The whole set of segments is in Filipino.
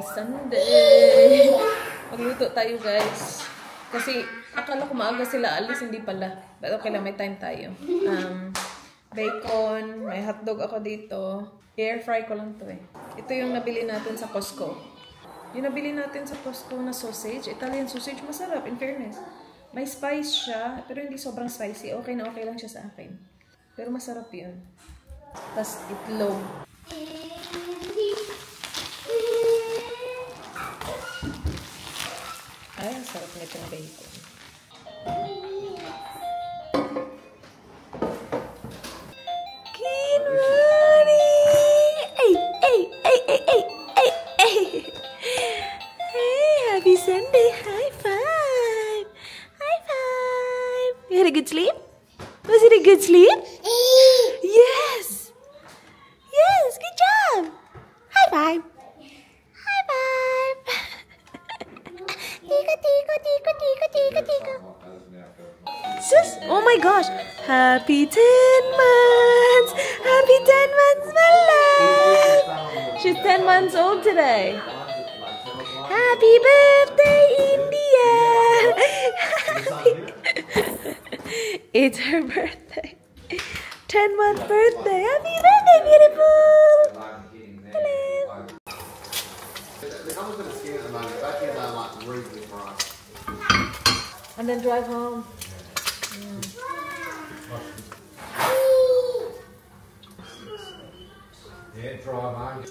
Happy Sunday! Magluto tayo, guys. Kasi akala ko maaga sila alis, hindi pala. But okay lang, may time tayo. Bacon, may hotdog ako dito. Air fry ko lang to eh. Ito yung nabili natin sa Costco. Yung nabili natin sa Costco na sausage, Italian sausage, masarap, in fairness. May spice siya, pero hindi sobrang spicy. Okay na okay lang siya sa akin. Pero masarap yun. Tapos itlog. Ay, ang sarap nitong bacon. Good morning! Hey, hey, hey, hey, hey, hey, hey! Hey, happy Sunday! High five! High five! You had a good sleep? Was it a good sleep? Yes! Yes, good job! High five! High five! Tika, tika, tika, tika, tika, tika. Sus! Oh my gosh! Happy 10 months! Happy 10 months, my love! She's 10 months old today. Happy birthday, India! It's her birthday. 10-month birthday. Happy birthday, beautiful! Hello! And then drive home. Yeah, drive home.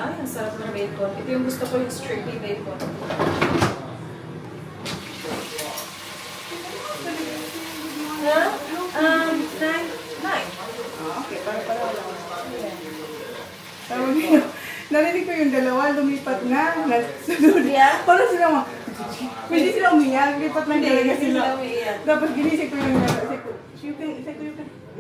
Ay, ang sarap ng bacon. Ito yung gusto ko, yung strictly bacon. Ha? 9. Okay, para lang. Narinig ko yung dalawa, lumipat na. Nasunod. Yeah? Parang sila mga, hindi sila umiyak. Lipat lang talaga Hindi sila. sila umiyak. Tapos ginisip ko yung dalawa. You can,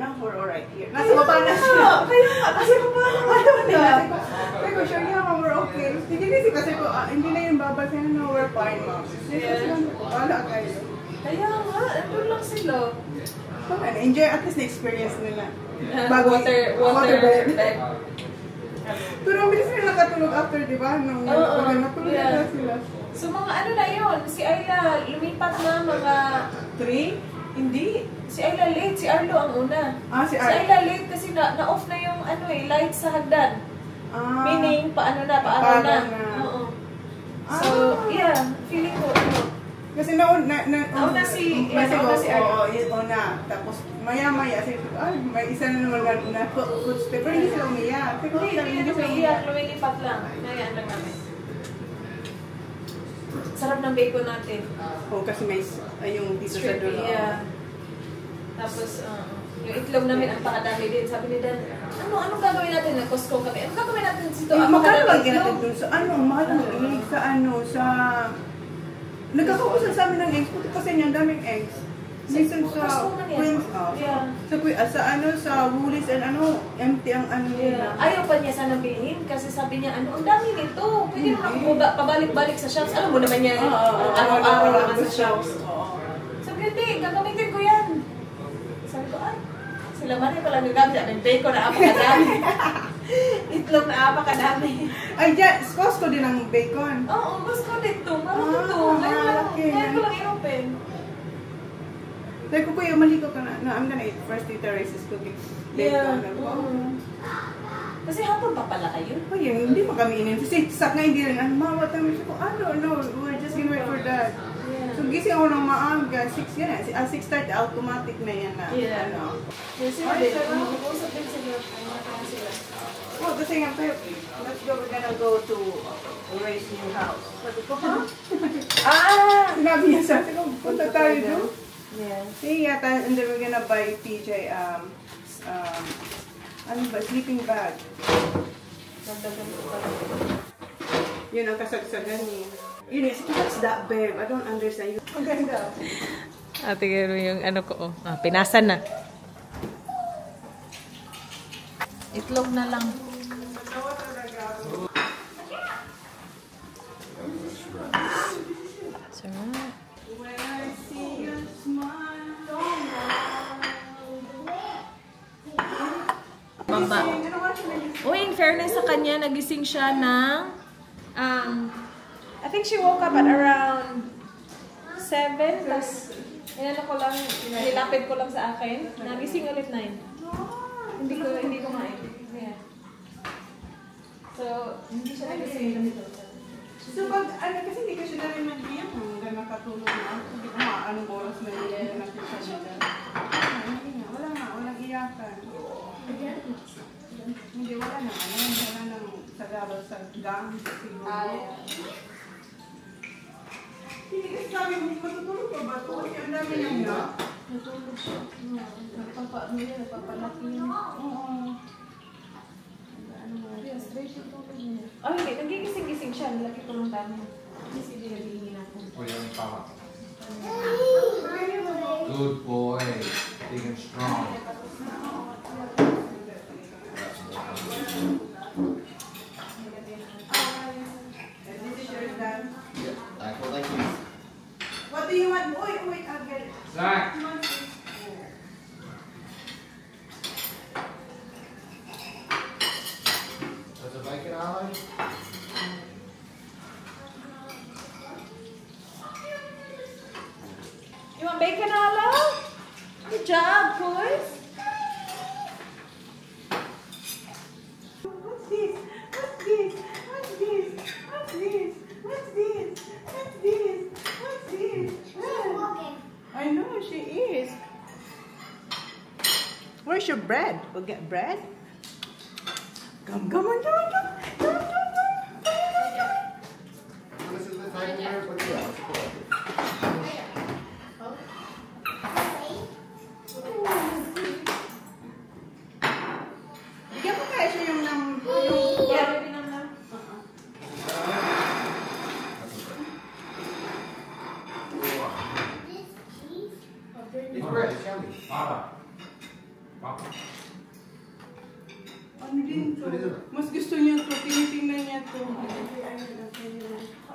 now we're alright here. Nasa baba na sila. Kaya nga, kasi paano na? Sabi ko, sure yeah, we're okay. Ginisip kasi ko, hindi na yung babasahin, no, we're fine, ma'am. Wala kayo. Kaya nga, ito lang sila. Enjoy at least the experience nila. Water bed. Pero ang bilis nila nakatulog after, di ba? Nung natulog na sila. So mga ano na yun, si Ayla lumipat na mga 3? Hindi. Si Ayla late, si Arlo ang una. Si Ayla late kasi na-off na yung light sa hagdan. Meaning, paano na. Oo. So, yeah, feeling ko, kasi nauna si Arlo. Una. Tapos, maya-maya, may isa na naman na footstep. Pero hindi sila umiyak. Hindi umiyak, lumilipat lang. Nayaan lang namin. Sarap ng bacon natin. Kasi may yung dito sa dulo. Tapos, yung itlog namin, ang pakadami din. Sabi ni Dan, anong gagawin natin? Nag-Costco kami. Anong gagawin natin dito? Magkano lang natin dun sa mahal ang eggs nagkakausan sa amin ng eggs. Puti kasi niyan, daming eggs. Minsan sa Queens, sa Woolies and empty ang nila. Ayaw pa niya sanang bilhin kasi sabi niya, ang dami nito. Pwede naman ako pabalik-balik sa shops. Alam mo naman yan, araw-araw naman sa shops. Sabi niya, gagamitin ko yan. Sabi ko, sila Maria pala gagamit. Ang bacon na apakadami. Itlog na apakadami. Ay, Costco din ang bacon. Oo, Costco dito. Marami dito. Ngayon ko lang in-open. Like, kuya, maligo ka na. No, I'm gonna eat first. Tita Rice is cooking. Kasi hapon pa pala kayo? Hindi pa kami inin. Kasi sak na hindi rin. What time is ko? No, we're just gonna wait for that. So, gising ako ng maaga. 6 yan. 6:30, automatic na yan na. Mag-uusap din sila. Kasi nga, let's go. We're gonna go to Ray's new house. Sabi ko, sinabi niya sa akin, punta tayo doon. And then we're gonna buy PJ, sleeping bag. Yun ang kasagsagan niya. What's that, babe? I don't understand. Ang ganda. Tingnan mo yung ko. Pinasan na. Itlog na lang. haba. Uy, in fairness sa kanya, nagising siya ng... I think she woke up at around 7. Tapos, nilapit ko lang sa akin. Nagising ulit 9. Hindi ko main. Yeah. So, hindi siya nagising ganito. So, kasi hindi ka siya na rin mag-iyak hanggang nakatulog na. Hindi ko anong oras na yun natin siya dito. Walang iyakan. Hindi, wala nang sagabal sa gang siguro. Hindi kasi sabi mo, matutulog pa ba ito? Kasi ang dami niyang na. Natulog siya. Nagpapalaki yun. Oo. Yes, straight yung tulog niya. Oh, hindi. Nagigising-gising siya. Nalaki ko ng dami. Hindi sila nabihingin ako. O yan, tama. Good boy. Big and strong. What do you want? Wait, I'll get it. Zach! There's a bacon alley? You want bacon, Arlo? Good job, boys. What's this? What's this? What's this? What's this? What's this? What's this? What's this? I know she is. Where's your bread? We'll get bread. Come on. This is the type of bear, but yeah, it's cool. Bigyan mo kaya siya yung Yeah, maybe naman. It's bread, it's yummy. Papa. ano din to? Mas gusto niya to. Tinitingnan niya to.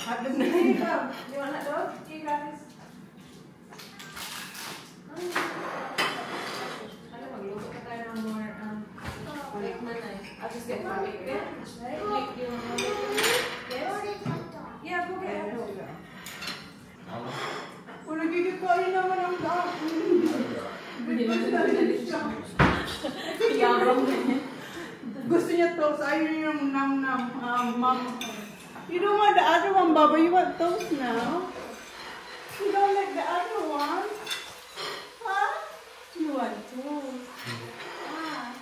Hotdog na Here you yun. go. You want that dog? Here you guys. Ano, magluto ka tayo ng more bake manay. I'll just get more bacon. Right? Like, you want more bacon? Yes? Yeah, go get it. Kung nagigikain naman ang dog. Yabang na niya. Gusto niya toast. Ayaw niya yung nam-nam. Mom. You don't want the other one, Baba. You want toast now? You don't like the other one? Huh? You want toast? Ah.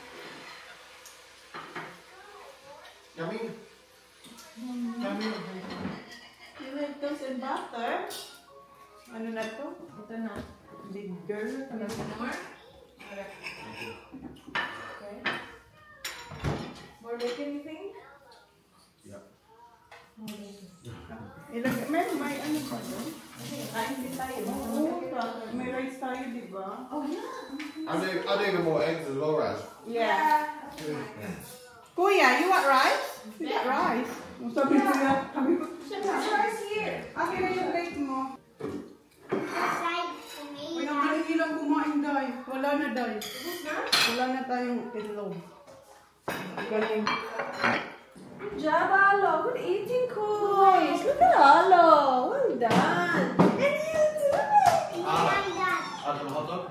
Yummy? Yummy? You like toast and butter? Ano na to? Ito na. Big girl. Ano more? Okay. More bacon, you think? Yep. May ano pa doon? Kain din tayo. Oo, may rice tayo, di ba? Oh, yeah. I'd even more eggs as well, Raz. Yeah. Kuya, you want rice? You got rice. Sabi ko na, There's rice here. akin na yung plate mo. Pinang-pinagi lang kumain, Day. Wala na, Day. Wala na tayong itlog. Galing. Good job, Alo. Good eating, Koys. Look at Alo. Well done. And you too, baby. Add some hot dog?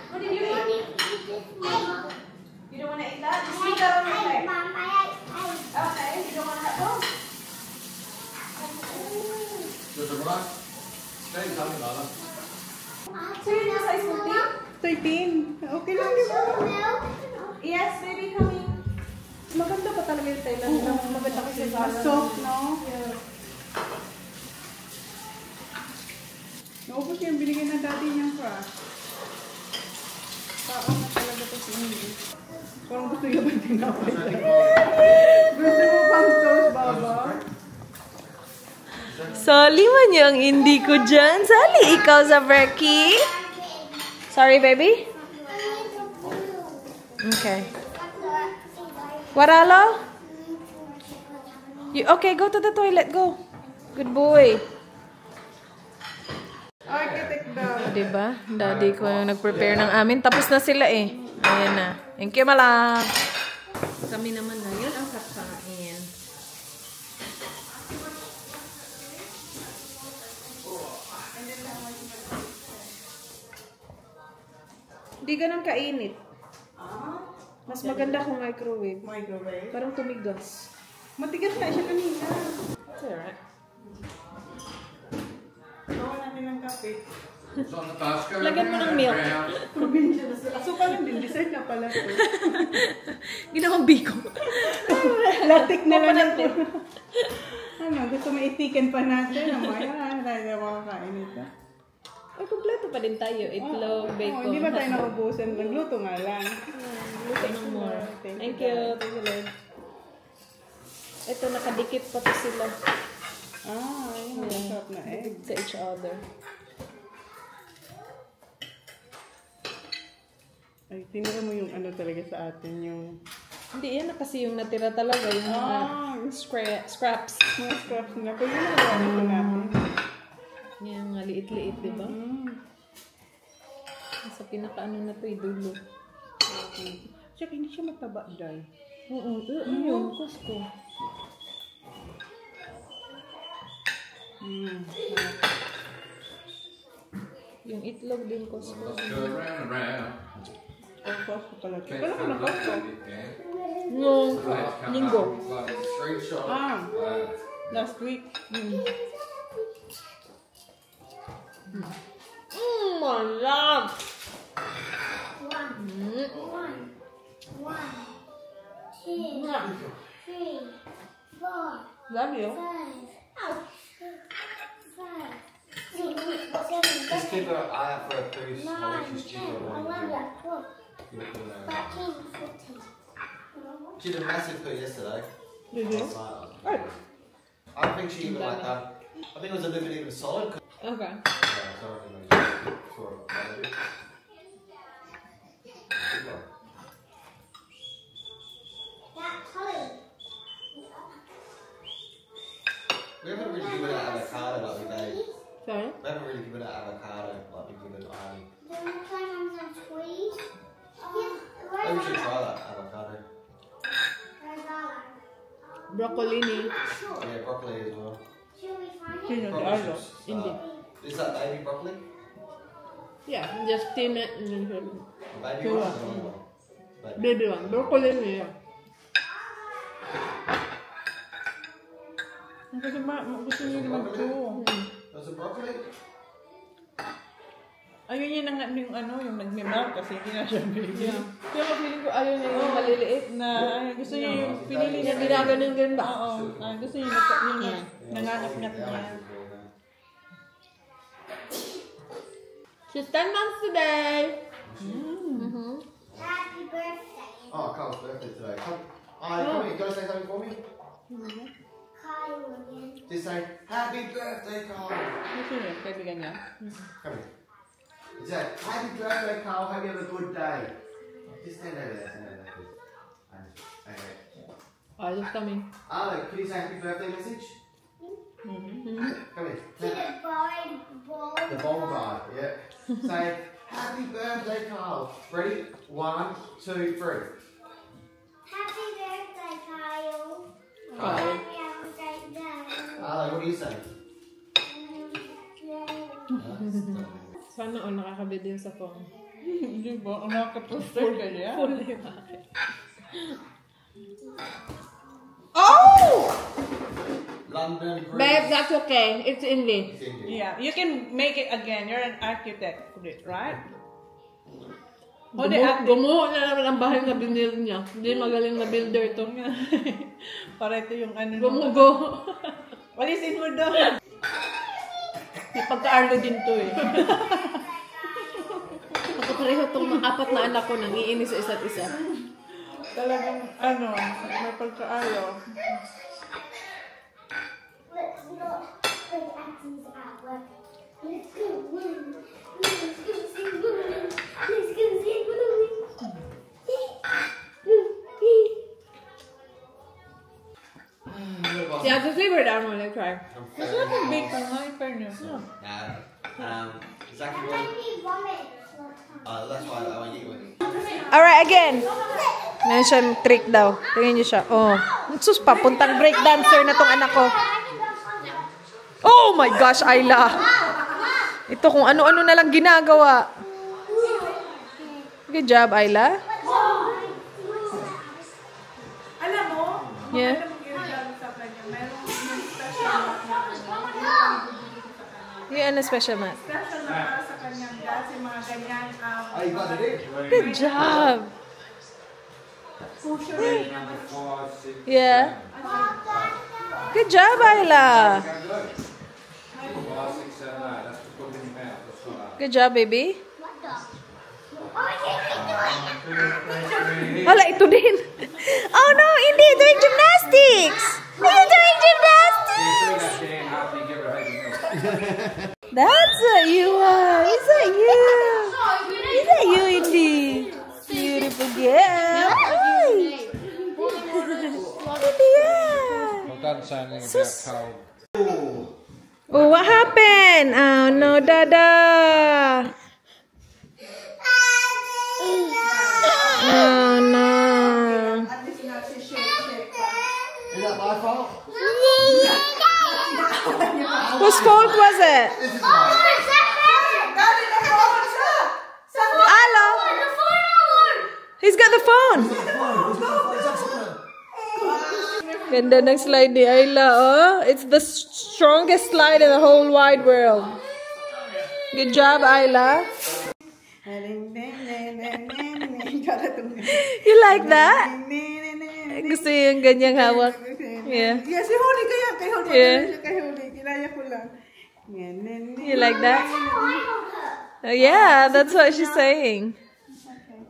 What did you eat? You don't want to eat that? Just eat that on your plate. Okay, you don't want that? Oh. There's a rice. Stay in tummy, Lala. So you need a size 13. 15? Okay lang, di ba? Yes, baby, coming. Maganda pa talaga yung Thailand. Maganda kasi sa Soft, no? Naubos niya yung binigay ng daddy niyang crush. Tao na talaga to si Indy. Parang gusto niya ba yung tinapay tayo? Gusto mo pang toast, Baba? Sali man yung hindi ko dyan. Sali, ikaw sa Berkey. Sorry, baby? Okay. Waralo? Okay, go to the toilet. Go. Good boy. Architect daw. Diba? Daddy ko yung nag-prepare ng amin. Tapos na sila eh. Ayan na. Thank you, Malang. Kami naman ngayon ang kakain. Hindi ganun kainit. Mas maganda kung microwave. Microwave. Parang tumigas. Matigas na siya kanina. That's alright. Gawa natin ng kape. It's on the bus. Go Lagyan mo ng around, milk. around. Probinsya na sila. Asukal lang din. Design na pala ito. Ginawang biko. Latik na lang ito. Ano, gusto maitikin pa natin. Mamaya, tayo na makakain ito. Ay, kompleto pa din tayo. Itlog, bacon. Hindi ba tayo naubusan? Nagluto nga lang. Luto ng more. Thank you. Thank you, Lord. Ito, nakadikit pa to sila. Ayun. Masarap na egg. Sa each other. Ay, tinira mo yung ano talaga sa atin, yung... Hindi, yan na kasi yung natira talaga. Yung mga scraps. Mga scraps na. Pwede na nagawa ko natin. Yan, mga liit-liit, di ba? Sa pinakaano na to, dulo. Tsaka hindi siya mataba, Day. Oo, yun, Costco. Yung itlog din, Costco. Let's go around and around. Costco pala. Can't Kala ko na fill it Costco. up, you can. Yung Let's come linggo. up, like a street shop. Last week. Malap! Love you. Just keep an eye out for a boost. I think she's due She did a massive poo yesterday. Did you? I don't think she even like that. I think it was a little bit even solid. Okay. We haven't really given out avocado like we gave. Sorry? We haven't really given out avocado like we given Arnie. Maybe we should try that avocado. Broccoli ni. Yeah, broccoli as well. Sino? Si Probably Arlo? should start. Hindi. Is that baby broccoli? Yeah, just steam it and then Baby Sure. one or normal one? Baby. baby one. Broccoli niya. Kasi gusto niyo naman ito. Was it broccoli? Ayun yun yung ano, yung nagmimount kasi hindi na siya baby. Kaya feeling ko ayaw niya yung maliliit. Na gusto niya yung pinili niya. Ginaganon ba? Oo. Gusto niya yung nangangat-ngat niya. She's 10 months today. Oh, Carl's birthday today. Come here, you gotta say something for me? Just say, happy birthday, Carl. Gusto niya, kaibigan niya. Come here. Just say, happy birthday, Carl. Hope you have a good day. Just stand over there, please. Okay. Ayos kami. Arlo, can you say happy birthday message? Come here. The bong bar, yeah. Say, happy birthday, Carl. Ready? 1, 2, 3. Kyle. Arlo, what do you say? Sana o nakakabit din sa phone. Hindi ba? Nakaka-poster ka niya? Full na yung akin. Oh! London Bridge. Babe, that's okay. It's English. It's Indian. Yeah, you can make it again. You're an architect, right? Hold it up. Gumuho na naman ang bahay na binil niya. Hindi magaling na builder to. Para ito yung ano. Gumugo. Walisin mo doon. May pagka-arlo din to eh. Ako pareho itong apat na anak ko nang iinis sa isa't isa. Talagang ano, may pagka-arlo. Yeah, just leave her down when I try. I'm Masarap yung fairly bacon, ha? In fairness. Nah. Is Jackie boy. That's why I won't eat with him. Alright, again. Ngayon siya trick daw. Tingnan niyo siya. Oh. Sus, papuntang breakdancer na tong anak ko. Oh my gosh, Ayla. Ito kung ano-ano na lang ginagawa. Good job, Ayla. Alam mo, Yeah. Yeah, ano special mat? special na para sa kanyang dad, sa mga ganyan, Oh, you got it in? Good job. Yeah. Good job, Ayla. Good job, baby. Hala, ito din. Oh no, Indy, you're doing gymnastics. You're doing gymnastics. That's what you are. Is that you? Is that you, Indy? Beautiful girl. Hi. Indy, yeah. Well done saying anything about cold. Oh, what happened? Oh no, Dada. Oh no. at least na si shake. Is that my fault? Whose fault was it? This is mine. Dali na phone siya! Hello. He's got the phone. Ganda ng slide ni Ayla, oh. It's the strongest slide in the whole wide world. Good job, Ayla. You like that? Gusto yung ganyang hawak. Yeah. Yes, si Huli kaya. Kay Huli. Yeah. Kay Huli. Kinaya ko lang. You like that? Yeah, that's what she's saying.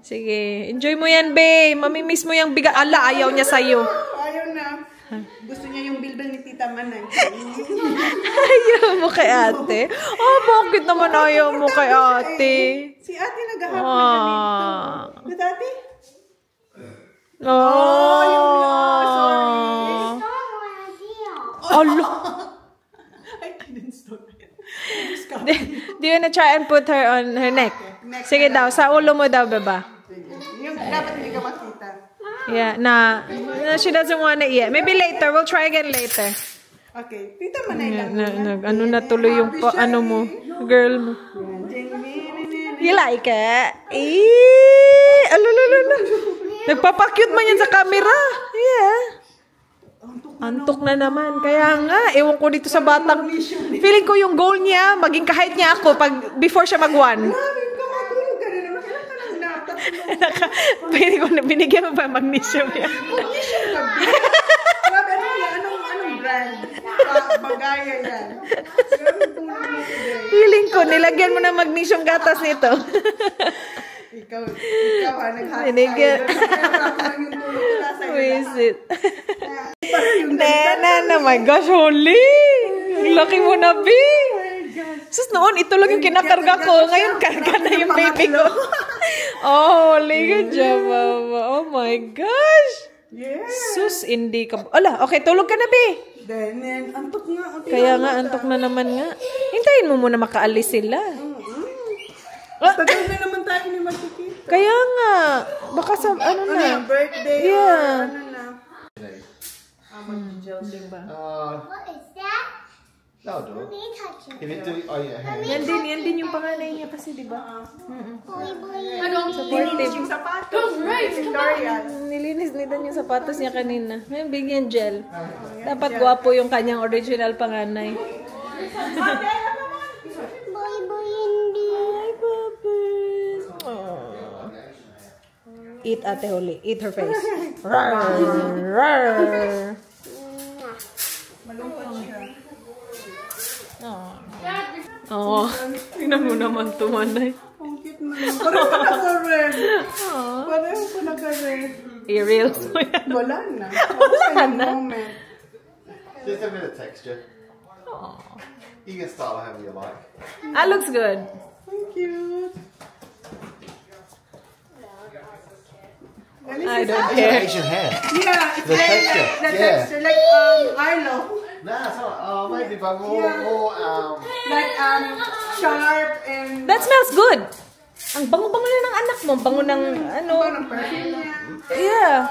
Sige, enjoy mo yan, babe. Mamimiss mo yung biga. Ala, ayaw niya sa'yo. Ayaw na. Gusto niya yung bilbil ni Tita Manay. Ayaw mo kay ate? Oh, bakit naman ayaw mo kay ate? Si ate naghahap na ganito. Ah. Good ate? Oh, Alo. I didn't stop it. Do you wanna try and put her on her neck? Sige daw, sa ulo mo daw, beba. Yung dapat hindi ka makita. Yeah, nah. No, she doesn't wanna eat. Maybe later. We'll try again later. Okay, Tita Manay lang. Ano na tuloy yung ano mo, girl mo. You like it? Eh, alulululu. Nagpapakyut man yan sa camera. Yeah. Antok na naman. Kaya nga, ewan ko dito sa batang. Feeling ko yung goal niya, maging kahit niya ako pag before siya mag-1. Matulog ka rin naman. Kailan ka nang natatulog? Pwede ko na binigyan mo ba magnesium yan? Magnesium ka ba? Grabe, ano yan? Anong brand? Bagaya yan. Grabe tulog mo today. Feeling ko, nilagyan mo na magnesium gatas nito. Ikaw ha, nag-hot Binigyan. Yung tulog ko nasa iyo. Visit. Nena, my gosh, holy! Ang laki mo na, B! Sus, noon, ito lang yung kinakarga ko. Ngayon, karga na yung baby ko. Oh, holy, good job, mama. Oh my gosh! Yeah. Sus, hindi ka... Ala, okay, tulog ka na, B! Then, antok nga. Kaya nga, antok na naman nga. Hintayin mo muna makaalis sila. Tagal na naman tayo ni makikita. Kaya nga, baka sa, ano na. Birthday Yeah. or ano na. Diba? What is that? That'll do. If it do, oh yeah. Yan din yung panganay niya kasi, di ba? Linis yung sapatos. L'Oreal. Nilinis ni Dan yung sapatos niya kanina. Ngayon, bigyan gel. Dapat gwapo yung kanyang original panganay. Hi, Bubbles. Aww. Eat Ate Holly. Eat her face. Rawr, rawr. Malungkot siya. Oo. Tingnan mo naman tumanay. Ang cute naman. Parang pa naka-red. Parang pa naka-red. Ariels mo yan. Wala na. Wala na. Moment. Just a bit of texture. You can style however you like. Ah, looks good. Thank you. I don't care. Asian hair. Yeah, it's The very texture, like, the yeah. texture, like Arlo. Nah, it's not. Oh, maybe, but more, Yeah. more, Like sharp and... That smells good. Ang bango-bango na ng anak mo. Bango ng ano. Parang perfume niya. Yeah.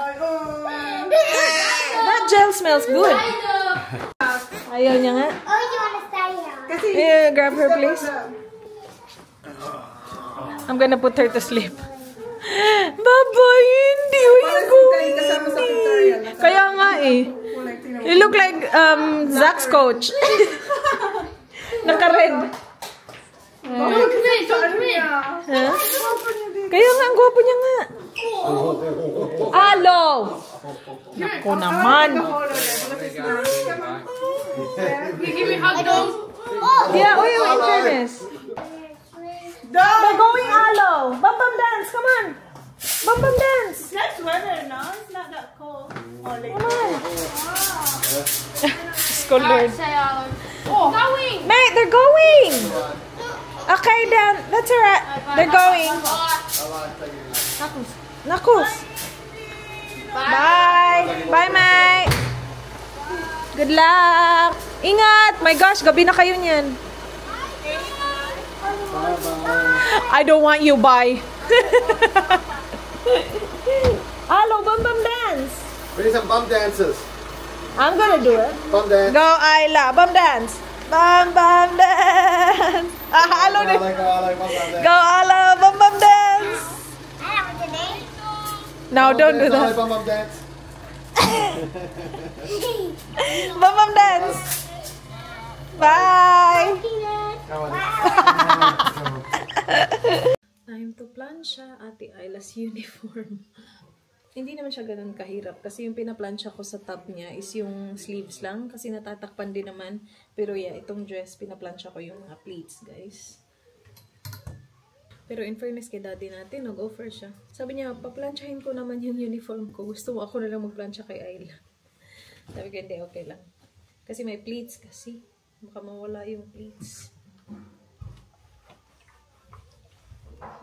That gel smells good. Ayaw niya nga. Oh, you want to stay here? Kasi... Yeah, grab her please. I'm gonna put her to sleep. Baba, hindi. Kasama sa tutorial. Kaya nga eh. You look like Zach's coach. Naka-red. Huh? Kaya nga, ang gwapo niya nga. Alo! Ako naman. Yeah, oy, in fairness. They're going Alo. Bum bum dance, come on. Bum bum dance. That's weather, no? It's not that cold. Come on. Colored. Going. Mate, they're going. Okay, then. That's alright. They're going. Nakus. Bye. Bye, mate. Good luck. Ingat. My gosh, gabi na kayo niyan. I don't want you, bye. Hello, bum bum dance. We need some bum dances. I'm gonna do it. Bum dance. Go, Ayla. Bum dance. Bum bum dance. Hello. I like bum dance. Go, Ayla. Bum bum dance. I don't know the name. No, don't do I like that. bum dance. Bum bum dance. Bye. Time to plancha Ate Ayla's uniform. Hindi naman siya ganun kahirap kasi yung pinaplancha ko sa top niya is yung sleeves lang kasi natatakpan din naman. Pero yeah, itong dress pinaplancha ko yung mga pleats, guys. Pero in fairness kay daddy natin, nag-offer siya. Sabi niya, paplansyahin ko naman yung uniform ko. Gusto mo ako na lang magplansya kay Ayla. Sabi ko, hindi, okay lang. Kasi may pleats kasi. Baka mawala yung pleats.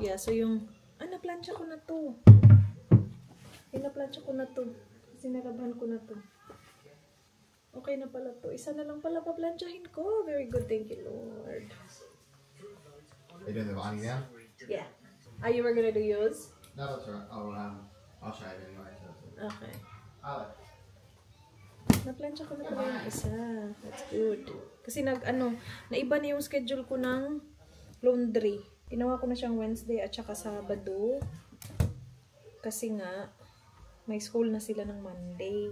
Yeah, so yung... naplansya ko na to. Naplansya ko na to. Kasi nalaban ko na to. Okay na pala to. Isa na lang pala paplansyahin ko. Very good. Thank you, Lord. Are you doing the lining now? Yeah. Are you gonna do yours? No, that's alright. I'll show you anyway. Okay. Alex. Naplansya ko na pala yung isa. That's good. Kasi naiba na yung schedule ko ng laundry. Ginawa ko na siyang Wednesday at saka Sabado. Kasi nga, may school na sila ng Monday.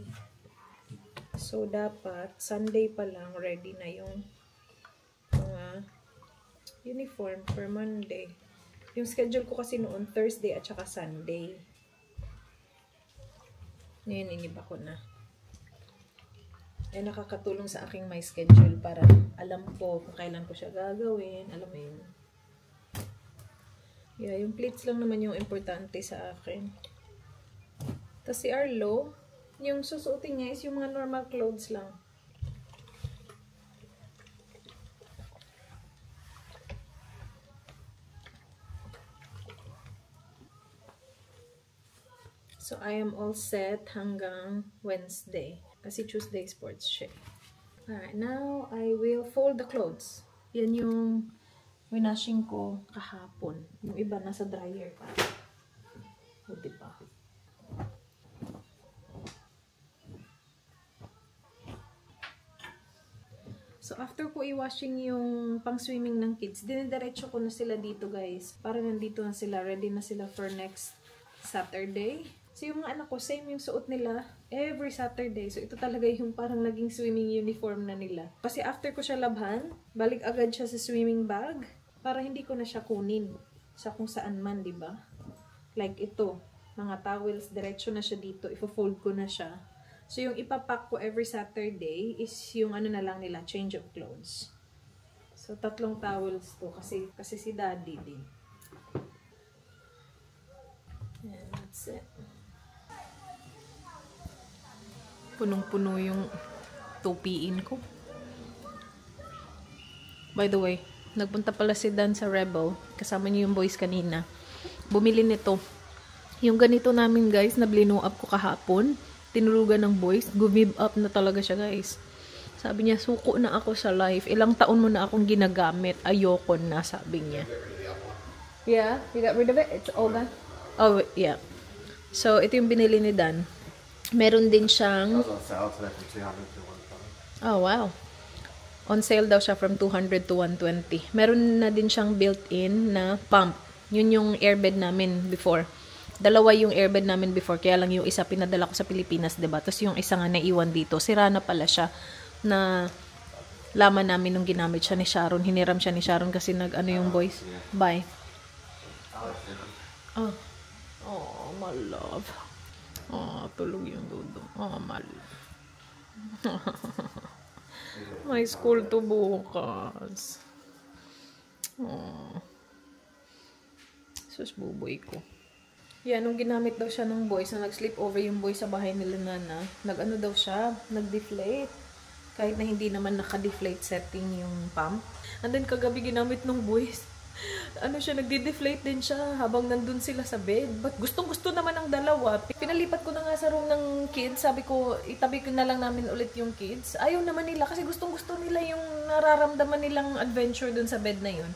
So, dapat, Sunday pa lang, ready na yung uniform for Monday. Yung schedule ko kasi noon, Thursday at saka Sunday. Ngayon, iniba ko na. Nakakatulong sa aking my schedule para alam ko kung kailan ko siya gagawin. Alam mo yun. Yeah, yung pleats lang naman yung importante sa akin. Tapos si Arlo, yung susuotin niya is yung mga normal clothes lang. So, I am all set hanggang Wednesday. Kasi Tuesday sports siya. Alright, now I will fold the clothes. Yan yung winashing ko kahapon. Yung iba nasa dryer pa. O, diba? So, after ko i-washing yung pang-swimming ng kids, dinidiretso ko na sila dito, guys. Para nandito na sila. Ready na sila for next Saturday. So, yung mga anak ko, same yung suot nila every Saturday. So, ito talaga yung parang naging swimming uniform na nila. Kasi after ko siya labhan, balik agad siya sa swimming bag para hindi ko na siya kunin sa kung saan man, diba? Like ito, mga towels, diretso na siya dito. Ifo-fold ko na siya. So, yung ipapack ko every Saturday is yung ano na lang nila, change of clothes. So, 3 towels to kasi si daddy din. And that's it. Punong-puno yung tupiin ko. By the way, nagpunta pala si Dan sa Rebel. Kasama niyo yung boys kanina. Bumili nito. Yung ganito namin, guys, na blino up ko kahapon. Tinurugan ng boys. Gumib up na talaga siya, guys. Sabi niya, suko na ako sa life. Ilang taon mo na akong ginagamit. Ayoko na, sabi niya. Yeah? You got rid of it? It's all gone? Oh, yeah. So, ito yung binili ni Dan. Meron din siyang... On sale today from 200 to 120. Oh, wow. On sale daw siya from 200 to 120. Meron na din siyang built-in na pump. Yun yung airbed namin before. Dalawa yung airbed namin before. Kaya lang yung isa pinadala ko sa Pilipinas, diba? Tapos yung isa nga naiwan dito. Sira na pala siya. Na laman namin nung ginamit siya ni Sharon. Hiniram siya ni Sharon kasi nag-ano yung boys. Bye. Oh. Oh, my love. Oh, tulog yung dudo. Oh, my love. May school to bukas. Oh. Sus, buboy ko. Yeah, nung ginamit daw siya ng boys, na nag-sleep over yung boys sa bahay nila Nana, nag-ano daw siya, nag-deflate. Kahit na hindi naman naka-deflate setting yung pump. And then kagabi ginamit ng boys. Ano siya, nagde-deflate din siya habang nandun sila sa bed. But gustong-gusto naman ng dalawa. Pinalipat ko na nga sa room ng kids. Sabi ko, itabi ko na lang namin ulit yung kids. Ayaw naman nila kasi gustong-gusto nila yung nararamdaman nilang adventure dun sa bed na yun.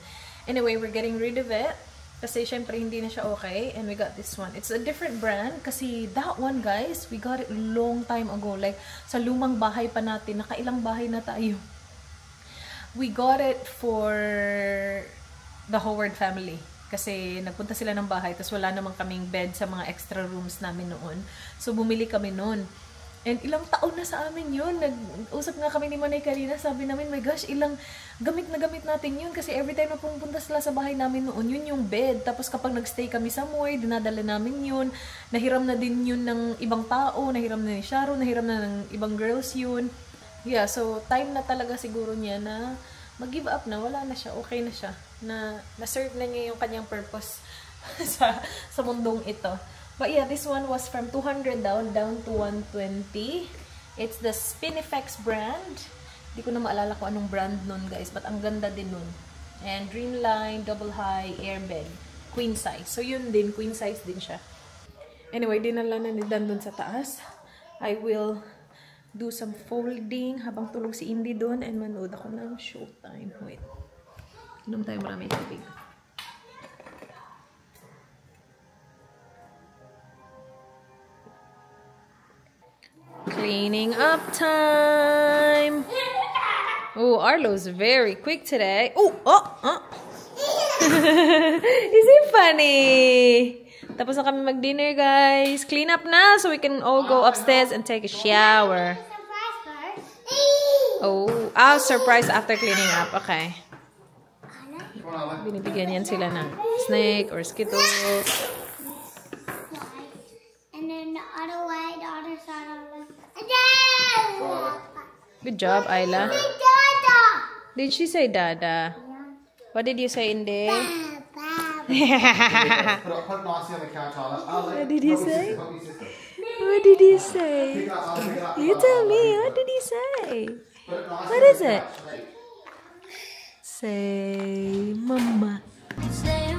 Anyway, we're getting rid of it. Kasi syempre hindi na siya okay. And we got this one. It's a different brand. Kasi that one, guys, we got it long time ago. Like, sa lumang bahay pa natin. Nakailang bahay na tayo. We got it for the Howard family. Kasi nagpunta sila ng bahay. Tapos wala namang kaming bed sa mga extra rooms namin noon. So, bumili kami noon. And ilang taon na sa amin yun. Nag-usap nga kami ni Manay Karina. Sabi namin, my gosh, ilang gamit na gamit natin yun. Kasi every time na pumunta sila sa bahay namin noon, yun yung bed. Tapos kapag nagstay kami somewhere, dinadala namin yun. Nahiram na din yun ng ibang tao. Nahiram na ni Sharon. Nahiram na ng ibang girls yun. Yeah, so time na talaga siguro niya na mag-give up na. Wala na siya. Okay na siya. Na-serve na niya yung kanyang purpose sa mundong ito. But yeah, this one was from 200 down to 120. It's the Spinifex brand. Hindi ko na maalala kung anong brand nun, guys. But ang ganda din nun. And Dreamline, double high, airbed. Queen size. So yun din, queen size din siya. Anyway, dinala na ni Dan dun sa taas. I will do some folding habang tulog si Indy dun. And manood ako ng Showtime. Wait. Inom tayo marami tubig. Cleaning up time. Oh, Arlo's very quick today. Oh. Is it funny? Tapos na kami mag-dinner, guys. Clean up na so we can all go upstairs and take a shower. Oh, I'll surprise after cleaning up. Okay. Binibigyan yan sila ng snake or Skittles. And then the other way, the other side of the... Good job, Ayla. Dada! Did she say Dada? What did you say, Indy? Put it nicely on the couch, Isla. What did he say? Help your sister. What did he say? Pick it up, Isla, pick it up. You tell me. What did he say? Put it nicely What on is the it? couch. Say, Mama. Stay